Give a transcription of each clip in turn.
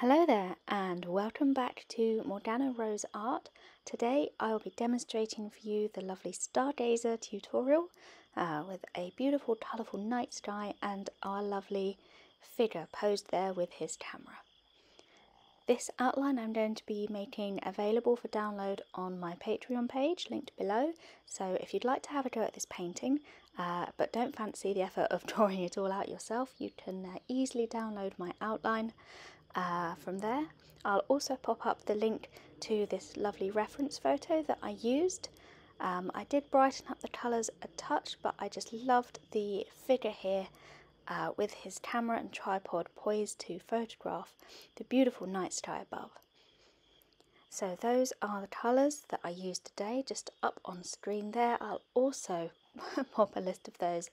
Hello there and welcome back to Morgana Rose Art. Today I will be demonstrating for you the lovely Stargazer tutorial with a beautiful colourful night sky and our lovely figure posed there with his camera. This outline I'm going to be making available for download on my Patreon page linked below, so if you'd like to have a go at this painting but don't fancy the effort of drawing it all out yourself, you can easily download my outline from there. I'll also pop up the link to this lovely reference photo that I used. I did brighten up the colours a touch, but I just loved the figure here with his camera and tripod poised to photograph the beautiful night sky above. So those are the colours that I used today, just up on screen there. I'll also pop a list of those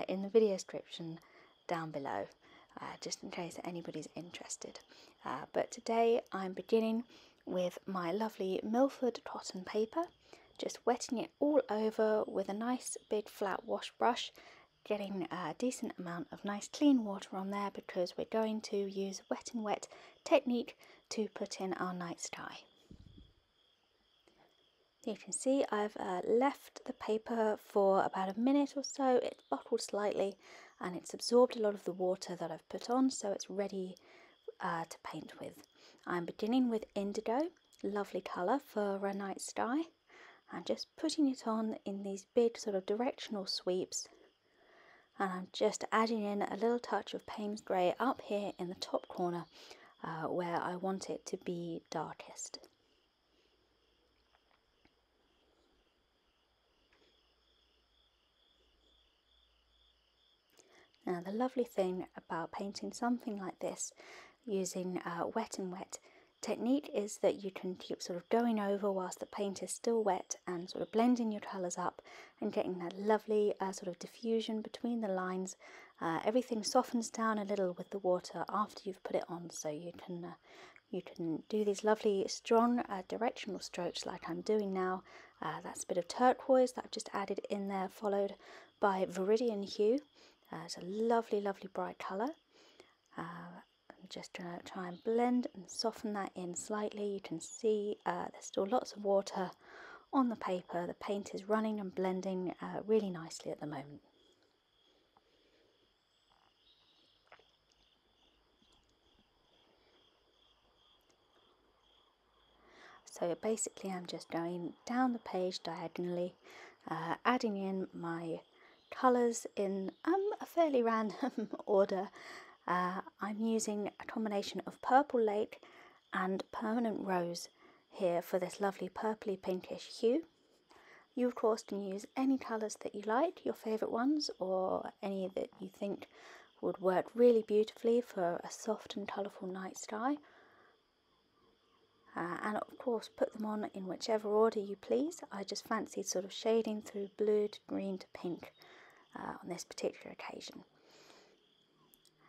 in the video description down below. Just in case anybody's interested. But today I'm beginning with my lovely Milford cotton paper, just wetting it all over with a nice big flat wash brush, getting a decent amount of nice clean water on there because we're going to use wet and wet technique to put in our night sky. You can see I've left the paper for about a minute or so. It's bottled slightly and it's absorbed a lot of the water that I've put on, so it's ready to paint with. I'm beginning with Indigo, lovely colour for a night sky, and just putting it on in these big sort of directional sweeps, and I'm just adding in a little touch of Payne's grey up here in the top corner where I want it to be darkest. Now the lovely thing about painting something like this using wet and wet technique is that you can keep sort of going over whilst the paint is still wet and sort of blending your colours up and getting that lovely sort of diffusion between the lines. Everything softens down a little with the water after you've put it on, so you can do these lovely strong directional strokes like I'm doing now. That's a bit of turquoise that I've just added in there, followed by Viridian hue. It's a lovely, lovely bright colour. I'm just going to try and blend and soften that in slightly. You can see there's still lots of water on the paper. The paint is running and blending really nicely at the moment. So basically I'm just going down the page diagonally, adding in my colours in a fairly random order. I'm using a combination of Purple Lake and Permanent Rose here for this lovely purpley pinkish hue. You of course can use any colours that you like, your favourite ones, or any that you think would work really beautifully for a soft and colourful night sky. And of course put them on in whichever order you please. I just fancied sort of shading through blue to green to pink on this particular occasion.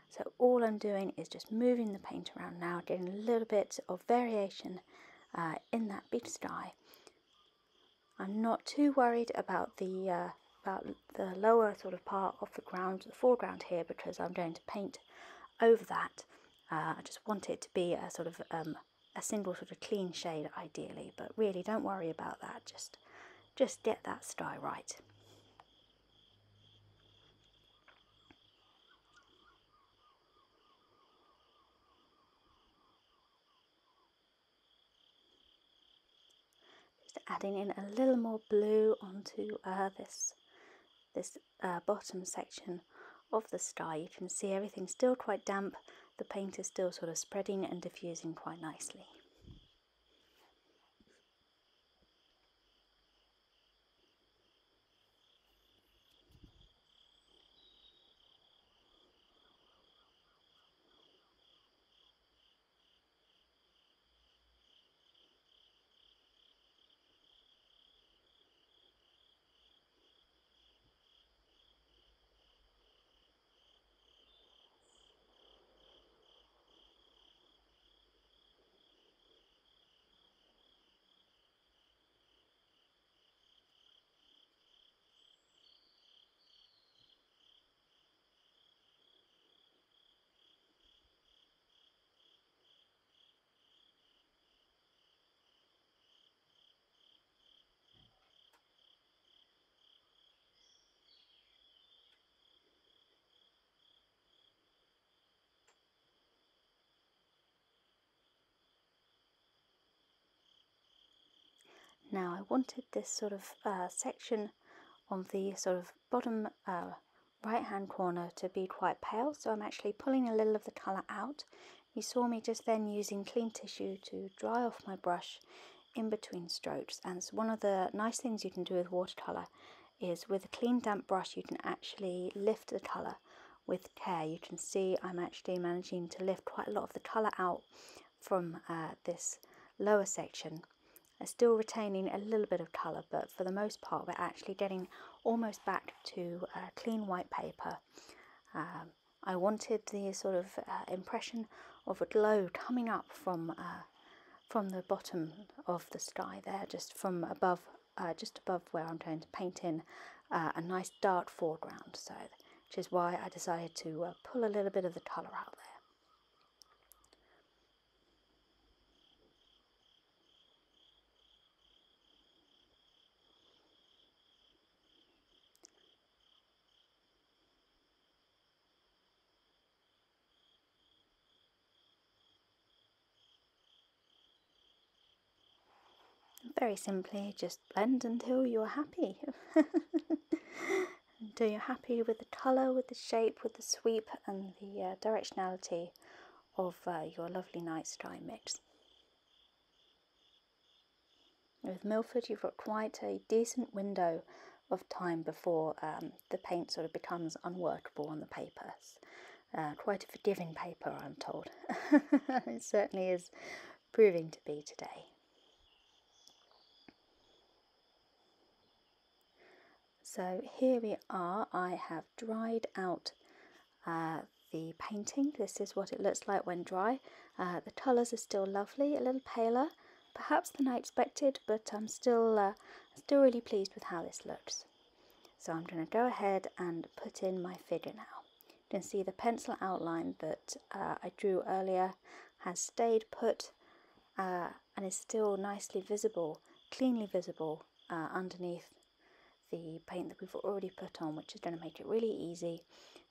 So all I'm doing is just moving the paint around now, getting a little bit of variation in that big sky. I'm not too worried about the lower sort of part of the ground, the foreground here, because I'm going to paint over that. I just want it to be a sort of a single sort of clean shade ideally, but really don't worry about that, just get that sky right. Just adding in a little more blue onto this bottom section of the sky. You can see everything's still quite damp, the paint is still sort of spreading and diffusing quite nicely. Now I wanted this sort of section of the sort of bottom right hand corner to be quite pale, so I'm actually pulling a little of the colour out. You saw me just then using clean tissue to dry off my brush in between strokes, and so one of the nice things you can do with watercolour is with a clean damp brush you can actually lift the colour with care. You can see I'm actually managing to lift quite a lot of the colour out from this lower section. Still retaining a little bit of colour, but for the most part we're actually getting almost back to clean white paper. I wanted the sort of impression of a glow coming up from the bottom of the sky there, just from above, just above where I'm going to paint in a nice dark foreground. So, which is why I decided to pull a little bit of the colour out there. Very simply, just blend until you're happy. Until you're happy with the colour, with the shape, with the sweep and the directionality of your lovely night sky mix. With Milford you've got quite a decent window of time before the paint sort of becomes unworkable on the paper. Quite a forgiving paper, I'm told. It certainly is proving to be today. So here we are. I have dried out the painting. This is what it looks like when dry. The colours are still lovely, a little paler perhaps than I expected, but I'm still really pleased with how this looks. So I'm going to go ahead and put in my figure now. You can see the pencil outline that I drew earlier has stayed put and is still nicely visible, cleanly visible underneath the paint that we've already put on, which is going to make it really easy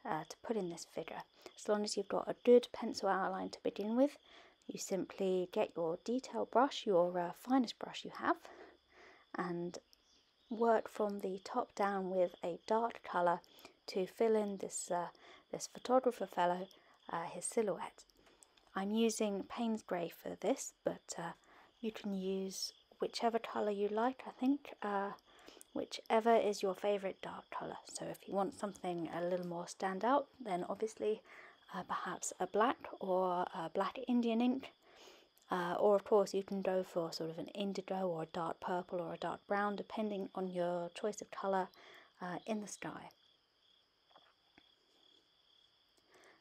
to put in this figure. As long as you've got a good pencil outline to begin with, you simply get your detail brush, your finest brush you have, and work from the top down with a dark colour to fill in this photographer fellow, his silhouette. I'm using Payne's grey for this, but you can use whichever colour you like, I think. Whichever is your favourite dark colour. So if you want something a little more stand out, then obviously perhaps a black or a black Indian ink, or of course you can go for sort of an indigo or a dark purple or a dark brown, depending on your choice of colour in the sky.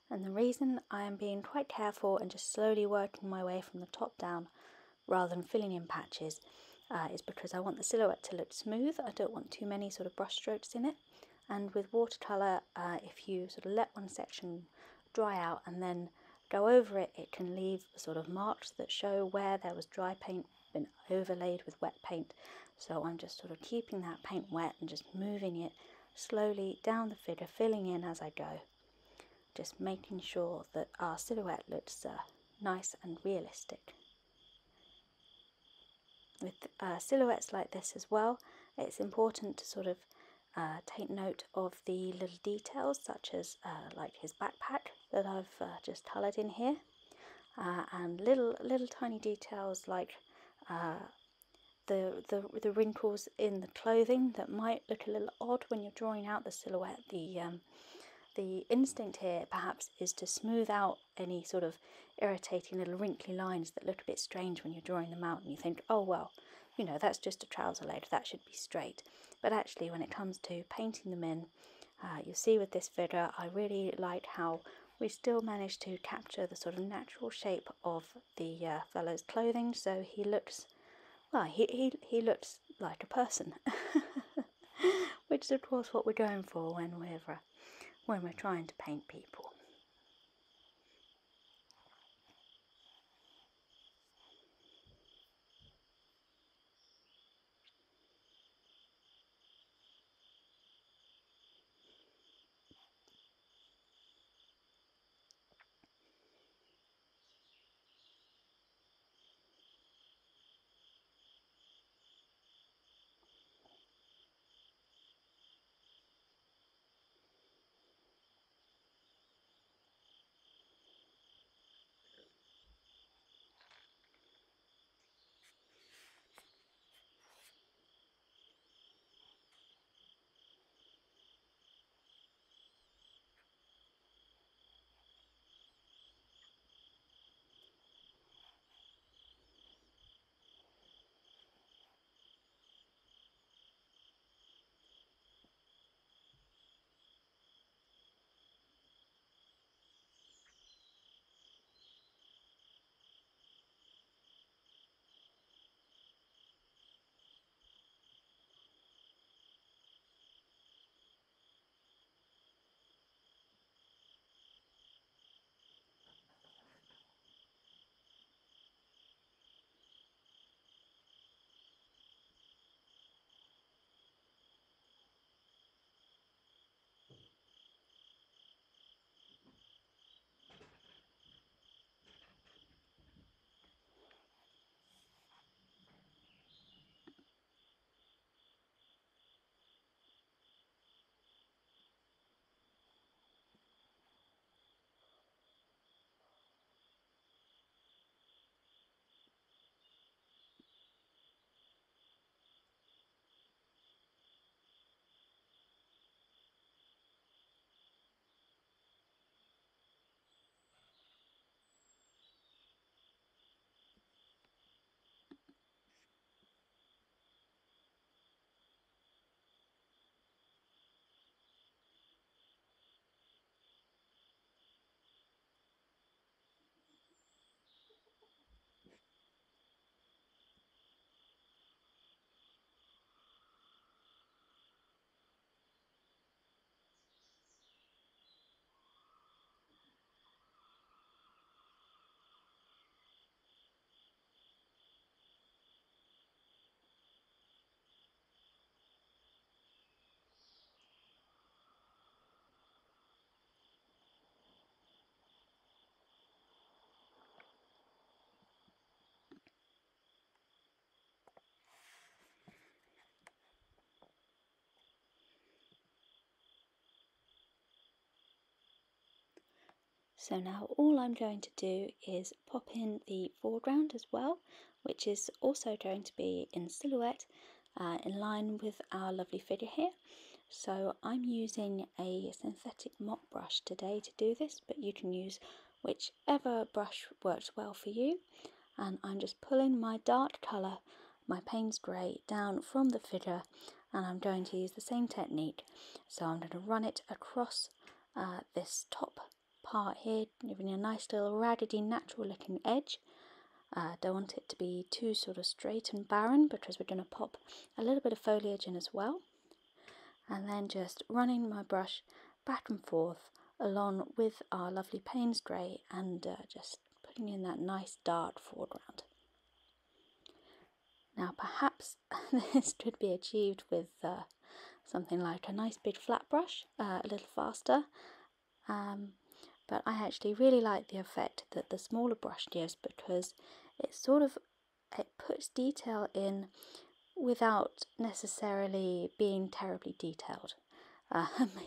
And the reason I am being quite careful and just slowly working my way from the top down rather than filling in patches is because I want the silhouette to look smooth. I don't want too many sort of brush strokes in it. And with watercolour, if you sort of let one section dry out and then go over it, it can leave sort of marks that show where there was dry paint been overlaid with wet paint. So I'm just sort of keeping that paint wet and just moving it slowly down the figure, filling in as I go. Just making sure that our silhouette looks nice and realistic. With silhouettes like this as well, it's important to sort of take note of the little details, such as like his backpack that I've just coloured in here, and little tiny details like the wrinkles in the clothing that might look a little odd when you're drawing out the silhouette. The instinct here perhaps is to smooth out any sort of irritating little wrinkly lines that look a bit strange when you're drawing them out and you think, oh well, you know, that's just a trouser leg, that should be straight. But actually when it comes to painting them in, you'll see with this figure I really like how we still managed to capture the sort of natural shape of the fellow's clothing, so he looks, well, he looks like a person, which is of course what we're going for when we're trying to paint people. So now all I'm going to do is pop in the foreground as well, which is also going to be in silhouette in line with our lovely figure here. So I'm using a synthetic mop brush today to do this, but you can use whichever brush works well for you. And I'm just pulling my dark colour, my Payne's grey, down from the figure, and I'm going to use the same technique. So I'm going to run it across this top part here, giving a nice little raggedy natural looking edge. Don't want it to be too sort of straight and barren because we're going to pop a little bit of foliage in as well. And then just running my brush back and forth along with our lovely Payne's grey and just putting in that nice dark foreground. Now perhaps this could be achieved with something like a nice big flat brush, a little faster, but I actually really like the effect that the smaller brush gives because it puts detail in without necessarily being terribly detailed,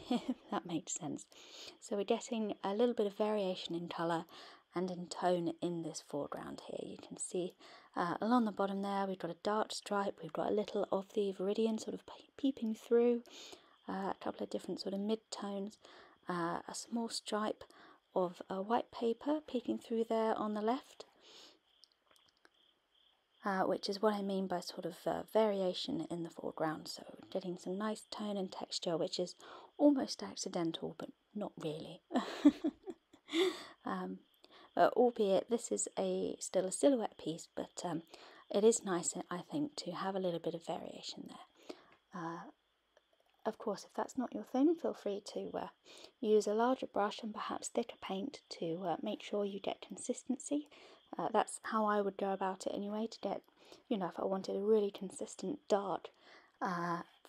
if that makes sense. So we're getting a little bit of variation in colour and in tone in this foreground here. You can see along the bottom there we've got a dark stripe, we've got a little of the Viridian sort of peeping through, a couple of different sort of mid-tones, a small stripe of white paper peeking through there on the left, which is what I mean by sort of variation in the foreground. So getting some nice tone and texture, which is almost accidental, but not really. Albeit this is still a silhouette piece, but it is nice, I think, to have a little bit of variation there. Of course, if that's not your thing, feel free to use a larger brush and perhaps thicker paint to make sure you get consistency. That's how I would go about it anyway, to get, if I wanted a really consistent dark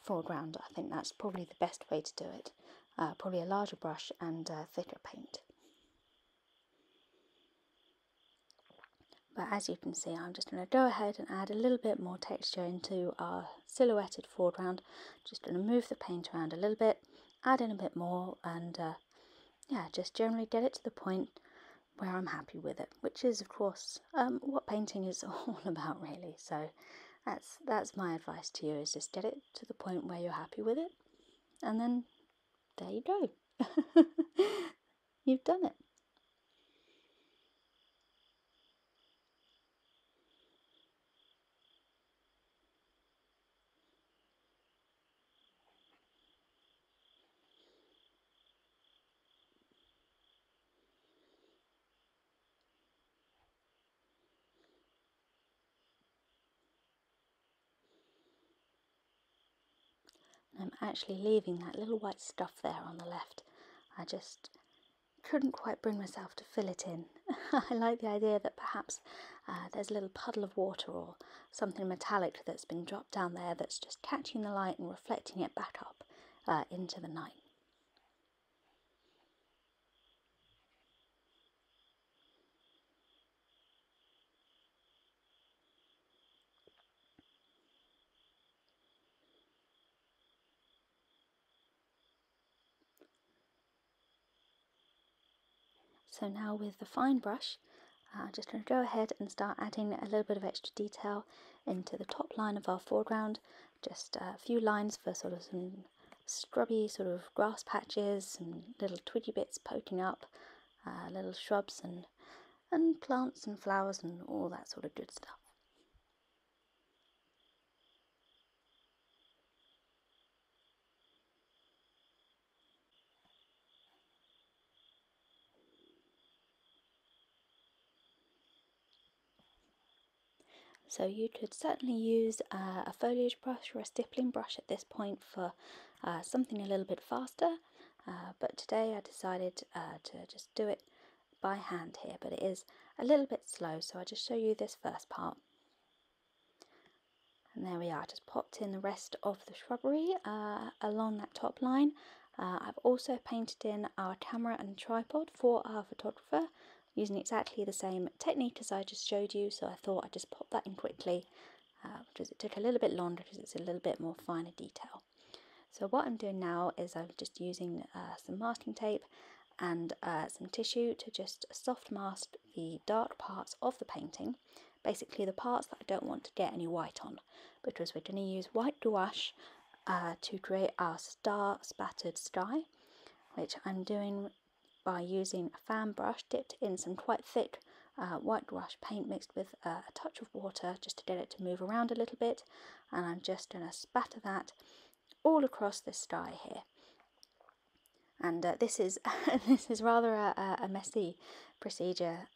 foreground, I think that's probably the best way to do it. Probably a larger brush and thicker paint. But as you can see, I'm just going to go ahead and add a little bit more texture into our silhouetted foreground. Just going to move the paint around a little bit, add in a bit more, and yeah, just generally get it to the point where I'm happy with it, which is of course what painting is all about really. So that's my advice to you, is just get it to the point where you're happy with it, and then there you go. You've done it. I'm actually leaving that little white stuff there on the left. I just couldn't quite bring myself to fill it in. I like the idea that perhaps there's a little puddle of water or something metallic that's been dropped down there that's just catching the light and reflecting it back up into the night. So now with the fine brush, I'm just going to go ahead and start adding a little bit of extra detail into the top line of our foreground. Just a few lines for sort of some scrubby sort of grass patches and little twiggy bits poking up, little shrubs and plants and flowers and all that sort of good stuff. So you could certainly use a foliage brush or a stippling brush at this point for something a little bit faster, but today I decided to just do it by hand here, but it is a little bit slow, so I'll just show you this first part. And there we are, just popped in the rest of the shrubbery along that top line. I've also painted in our camera and tripod for our photographer, using exactly the same technique as I just showed you, so I thought I'd just pop that in quickly, because it took a little bit longer because it's a little bit more finer detail. So what I'm doing now is I'm just using some masking tape and some tissue to just soft mask the dark parts of the painting, basically the parts that I don't want to get any white on, because we're going to use white gouache to create our star spattered sky, which I'm doing by using a fan brush dipped in some quite thick white gouache paint mixed with a touch of water just to get it to move around a little bit, and I'm just going to spatter that all across this sky here. And this is this is rather a messy procedure,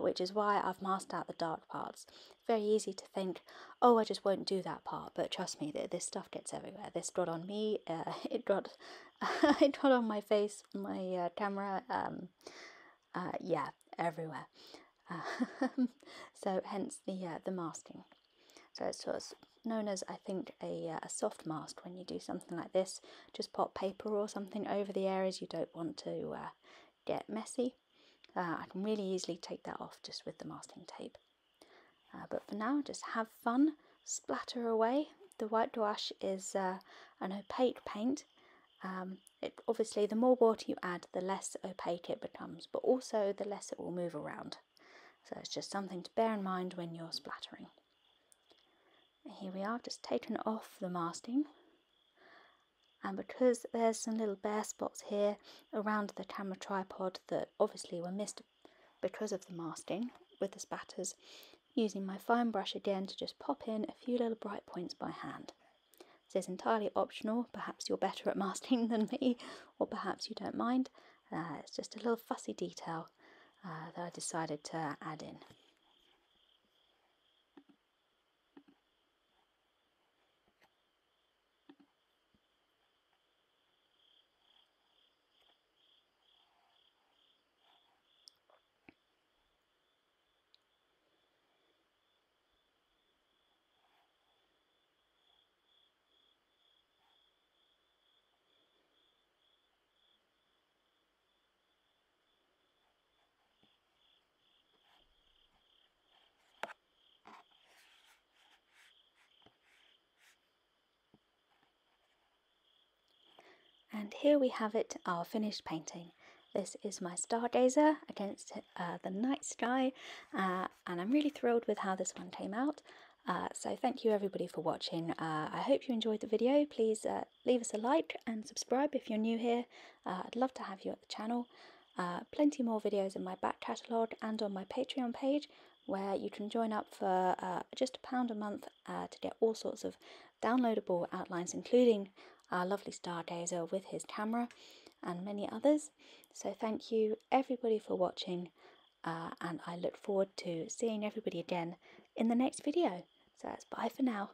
which is why I've masked out the dark parts. Very easy to think, oh, I just won't do that part, but trust me, this stuff gets everywhere. This got on me, it got it got on my face, my camera, yeah, everywhere. So hence the masking. So it's sort of known as, I think, a soft mask when you do something like this. Just pop paper or something over the areas you don't want to get messy. I can really easily take that off just with the masking tape. But for now, just have fun, splatter away. The white gouache is an opaque paint. Obviously, the more water you add, the less opaque it becomes, but also the less it will move around. So it's just something to bear in mind when you're splattering. Here we are, just taken off the masking, and because there's some little bare spots here around the camera tripod that obviously were missed because of the masking with the spatters, using my fine brush again to just pop in a few little bright points by hand. This is entirely optional. Perhaps you're better at masking than me, or perhaps you don't mind. It's just a little fussy detail that I decided to add in. And here we have it, our finished painting. This is my Stargazer against the night sky, and I'm really thrilled with how this one came out. So thank you everybody for watching. I hope you enjoyed the video. Please leave us a like and subscribe if you're new here. I'd love to have you at the channel. Plenty more videos in my back catalogue and on my Patreon page, where you can join up for just £1 a month to get all sorts of downloadable outlines, including our lovely Stargazer with his camera and many others. So thank you everybody for watching, and I look forward to seeing everybody again in the next video. So that's bye for now.